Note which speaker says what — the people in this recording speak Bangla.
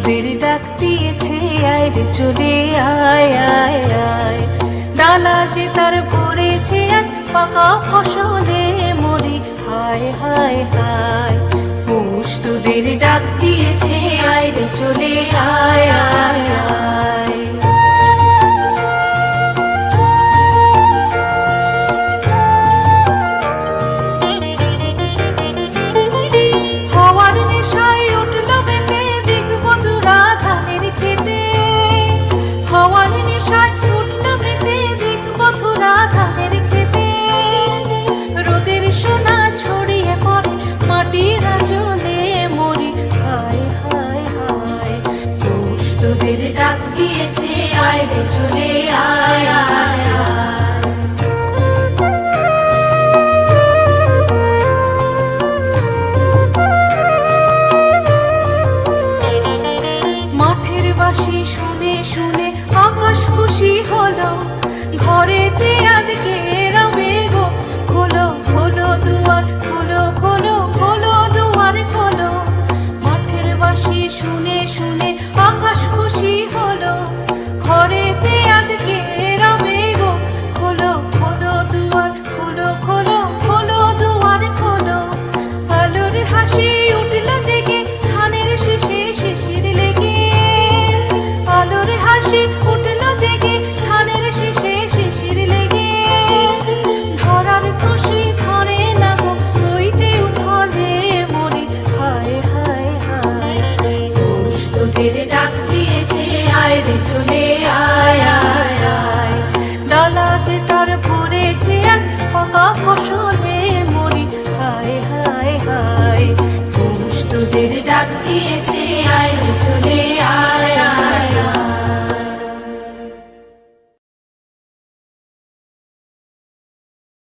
Speaker 1: তোদের ডাক দিয়েছে আয় রে চলে আয় আয় আয়। ডালা যে তার ভরেছে আজ পাকা ফসলে মরি হায় হায় হায়। পৌষ তোদের ডাক দিয়েছে আয় রে চলে আয় আয় আয়। তোদের ডাক দিয়েছে আয় রে চলে আয় আয় আয়। মাঠের বাঁশি শুনে শুনে আকাশ খুশি হলো, ঘরেতে আজকে রবে গো খোলো খোলো দুয়ার খোলো খোলো খোলো দুয়ার খোলো। মাঠের বাঁশি শুনে শুনে আকাশ খুশি হলো, ঘরেতে আজকে রবে গো খোলো খোলো দুয়ার খোলো খোলো খোলো দুয়ার খোলো। আলোর হাসি উঠল জেগে ধানের শেষে শিশির লেগে, আলোর হাসি উঠল জেগে ধানের শেষে শিশির লেগে। ধরার খুশি ধরে না গো ওই যে উঠলে মরি হায় হায় হায়। পৌষ তোদের ডাক দিয়েছে আয় রে চলে আয় আয় আয়। ডালা যে তার ভরেছে আজ পাকা ফসলে মরি হায় হায় হায়। পৌষ তোদের ডাক দিয়েছে আয় রে চলে